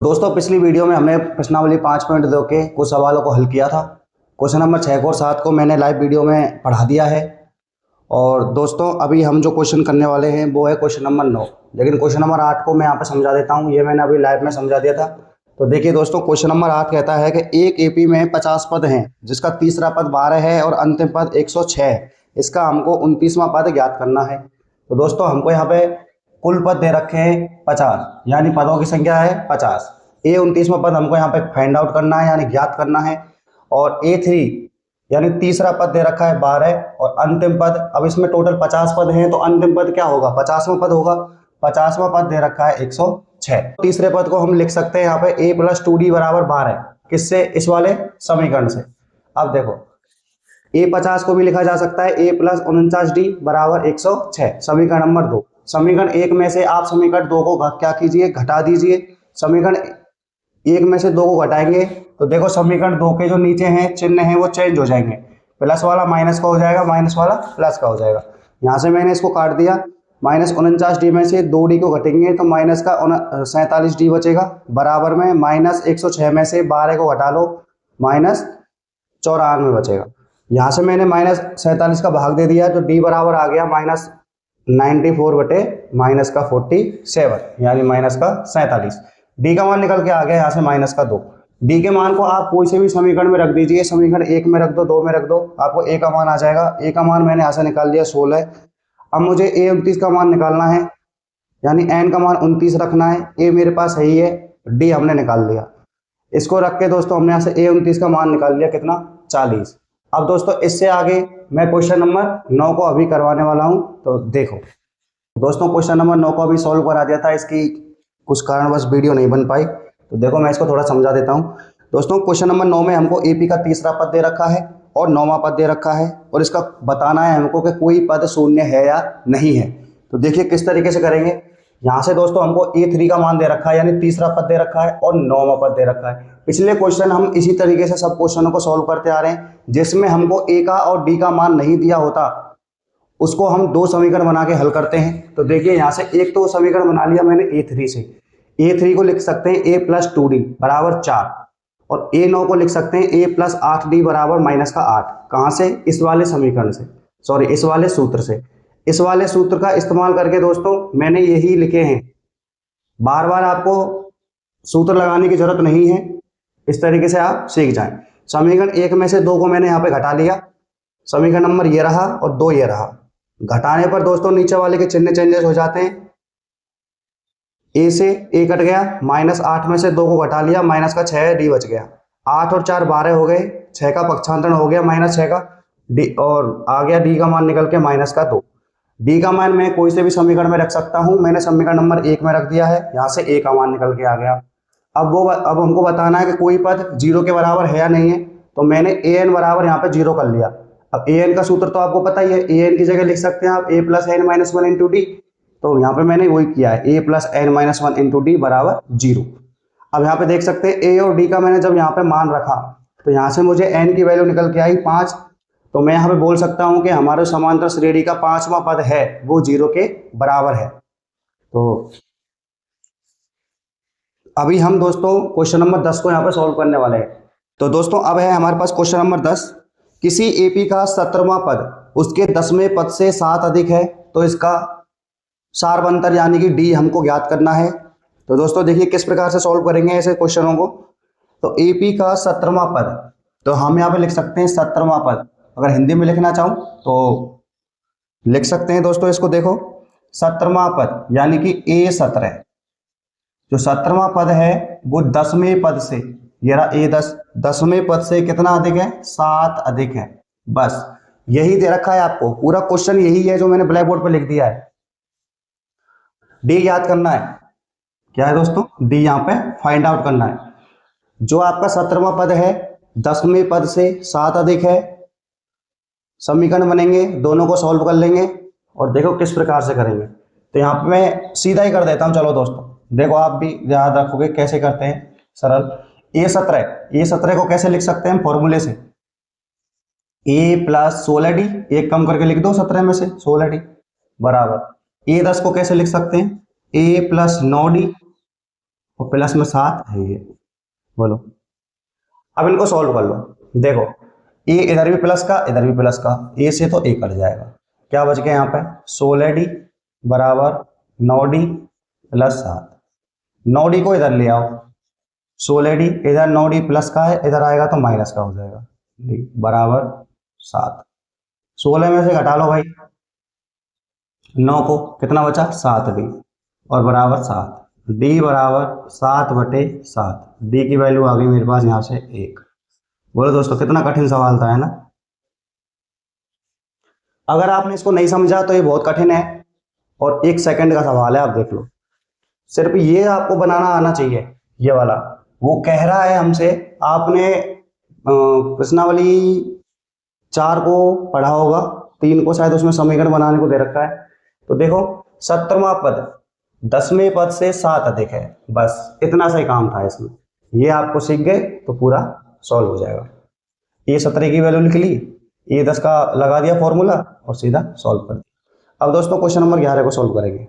दोस्तों पिछली वीडियो में हमने प्रश्नावली 5 पॉइंट दो के कुछ सवालों को हल किया था। क्वेश्चन नंबर 6 और 7 को मैंने लाइव वीडियो में पढ़ा दिया है। और दोस्तों अभी हम जो क्वेश्चन करने वाले हैं वो है क्वेश्चन नंबर 9, लेकिन क्वेश्चन नंबर 8 को मैं यहाँ पे समझा देता हूँ। ये मैंने अभी लाइव में समझा दिया था। तो देखिए दोस्तों, क्वेश्चन नंबर 8 कहता है कि एक एपी में 50 पद हैं, जिसका तीसरा पद 12 है और अंतिम पद 106 है। इसका हमको 29वां पद ज्ञात करना है। तो दोस्तों हमको यहाँ पे कुल पद दे रखे हैं 50, यानी पदों की संख्या है 50। ए 29वां पद हमको यहाँ पे फाइंड आउट करना है, यानी ज्ञात करना है। और A3 यानी तीसरा पद दे रखा है 12 और अंतिम पद, अब इसमें टोटल 50 पद हैं तो अंतिम पद क्या होगा, 50वां पद होगा। 50वां पद दे रखा है 106। तीसरे पद को हम लिख सकते हैं यहाँ पे a + 2d = 12। किससे? इस वाले समीकरण से। अब देखो A50 को भी लिखा जा सकता है a + 49d = 106, समीकरण नंबर 2। समीकरण 1 में से आप समीकरण 2 को क्या कीजिए, घटा दीजिए। समीकरण 1 में से 2 को घटाएंगे तो देखो समीकरण 2 के जो नीचे हैं चिन्ह हैं वो चेंज हो जाएंगे। प्लस वाला माइनस का हो जाएगा, माइनस वाला प्लस का हो जाएगा। यहाँ से मैंने इसको काट दिया। -49d में से 2d को घटेंगे तो माइनस का 47d बचेगा, बराबर में -106 में से 12 को घटा लो, -94 बचेगा। यहाँ से मैंने -47 का भाग दे दिया तो d बराबर आ गया -94 बटे -47, यानी -47। डी का मान निकल के आ गया यहाँ से -2। डी के मान को आप कोई से भी समीकरण में रख दीजिए। समीकरण 1 में रख दो, 2 में रख दो, आपको ए का मान आ जाएगा। ए का मान मैंने यहाँ से निकाल लिया 16। अब मुझे ए 29 का मान निकालना है, यानी एन का मान 29 रखना है। ए मेरे पास सही है, डी हमने निकाल लिया। इसको रख के दोस्तों हमने यहाँ से ए 29 का मान निकाल लिया, कितना, 40। अब दोस्तों इससे आगे मैं क्वेश्चन नंबर 9 को अभी करवाने वाला हूँ। तो देखो दोस्तों, क्वेश्चन नंबर 9 को अभी सॉल्व करा दिया था, इसकी कुछ कारणवश वीडियो नहीं बन पाई। तो देखो मैं इसको थोड़ा समझा देता हूँ। दोस्तों क्वेश्चन नंबर 9 में हमको एपी का तीसरा पद दे रखा है और 9वां पद दे रखा है, और इसका बताना है हमको कि कोई पद शून्य है या नहीं है। तो देखिए किस तरीके से करेंगे। यहाँ से दोस्तों हमको A3 का मान दे रखा है, यानी तीसरा पद दे रखा है, और 9वां पद दे रखा है। पिछले क्वेश्चन हम इसी तरीके से सब क्वेश्चनों को सॉल्व करते आ रहे हैं, जिसमें हमको ए का और डी का मान नहीं दिया होता उसको हम 2 समीकरण बना के हल करते हैं। तो देखिए यहाँ से एक तो समीकरण बना लिया मैंने A3 से। A3 को लिख सकते हैं a + 2d = 4, और A9 को लिख सकते हैं a + 8d = -8। कहाँ से? इस वाले समीकरण से, सॉरी इस वाले सूत्र से। इस वाले सूत्र का इस्तेमाल करके दोस्तों मैंने यही लिखे हैं। बार बार आपको सूत्र लगाने की जरूरत नहीं है, इस तरीके से आप सीख जाएं। समीकरण 1 में से 2 को मैंने यहाँ पे घटा लिया। समीकरण नंबर ये रहा और 2 ये रहा। घटाने पर दोस्तों नीचे वाले के चिन्ह चेंजेस हो जाते हैं। ए से ए कट गया, -8 में से 2 को घटा लिया, -6 डी बच गया। 8 और 4 12 हो गए, 6 का पक्षांतरण हो गया -6 का, डी और आ गया डी का मान निकल के -2। डी का मान मैं कोई से भी समीकरण में रख सकता हूं। मैंने समीकरण नंबर 1 में रख दिया है, यहाँ से ए का मान निकल के आ गया। अब हमको बताना है कि कोई पद 0 के बराबर है या नहीं है। तो मैंने ए एन बराबर यहाँ पे 0 कर लिया। अब ए एन का सूत्र तो आपको पता ही है, ए एन की जगह लिख सकते हैं आप a + n - 1 × d। तो यहाँ पे मैंने वही किया है, a + n - 1 × d = 0। अब यहाँ पे देख सकते हैं a और d का मैंने जब यहाँ पे मान रखा तो यहाँ से मुझे n की वैल्यू निकल के आई 5। तो मैं यहाँ पे बोल सकता हूँ कि हमारे समांतर श्रेणी का 5वां पद है वो 0 के बराबर है। तो अभी हम दोस्तों क्वेश्चन नंबर 10 को यहाँ पे सॉल्व करने वाले हैं। तो दोस्तों अब है हमारे पास क्वेश्चन नंबर 10। किसी एपी का 17वां पद उसके 10वें पद से 7 अधिक है, तो इसका सारवंतर यानी कि डी हमको ज्ञात करना है। तो दोस्तों देखिए किस प्रकार से सॉल्व करेंगे ऐसे क्वेश्चनों को। तो एपी का 17वां पद, तो हम यहाँ पे लिख सकते हैं 17वां पद। अगर हिंदी में लिखना चाहूँ तो लिख सकते हैं दोस्तों। इसको देखो 17वां पद यानी कि A17, जो 17वां पद है वो 10वें पद से, ये रहा A10, 10वें पद से कितना अधिक है, 7 अधिक है। बस यही दे रखा है आपको, पूरा क्वेश्चन यही है जो मैंने ब्लैक बोर्ड पर लिख दिया है। डी याद करना है, क्या है दोस्तों, डी यहाँ पे फाइंड आउट करना है। जो आपका 17वां पद है 10वें पद से 7 अधिक है, समीकरण बनेंगे, दोनों को सॉल्व कर लेंगे और देखो किस प्रकार से करेंगे। तो यहाँ पे मैं सीधा ही कर देता हूँ। चलो दोस्तों देखो, आप भी याद रखोगे कैसे करते हैं, सरल। A17 को कैसे लिख सकते हैं फॉर्मूले से, a + 16d, एक कम करके लिख दो 17 में से 16d बराबर। A10 को कैसे लिख सकते हैं, a + 9d और प्लस में 7 है ये। बोलो, अब इनको सॉल्व कर लो। देखो ए इधर भी प्लस का, इधर भी प्लस का, ए से तो ए कट जाएगा। क्या बच गया यहाँ पे? 16d बराबर 9d प्लस 7। 9d को इधर ले आओ, 16d इधर 9d प्लस का है, इधर आएगा तो माइनस का हो जाएगा। d बराबर 7। 16 में से घटा लो भाई 9 को, कितना बचा? 7d और बराबर 7। d बराबर 7/7। d की वैल्यू आ गई मेरे पास यहाँ से 1। बोलो दोस्तों, कितना कठिन सवाल था, है ना? अगर आपने इसको नहीं समझा तो ये बहुत कठिन है और 1 सेकंड का सवाल है, आप देख लो। सिर्फ ये आपको बनाना आना चाहिए, ये वाला। वो कह रहा है हमसे, आपने प्रश्नावली 4 को पढ़ा होगा, 3 को शायद उसमें समीकरण बनाने को दे रखा है। तो देखो 17वां पद 10वें पद से 7 अधिक है, बस इतना सा ही काम था इसमें। ये आपको सीख गए तो पूरा सॉल्व हो जाएगा। ये 17 की वैल्यू लिख ली, ये 10 का लगा दिया फॉर्मूला और सीधा सॉल्व कर दिया। अब दोस्तों क्वेश्चन नंबर 11 को सॉल्व करेंगे।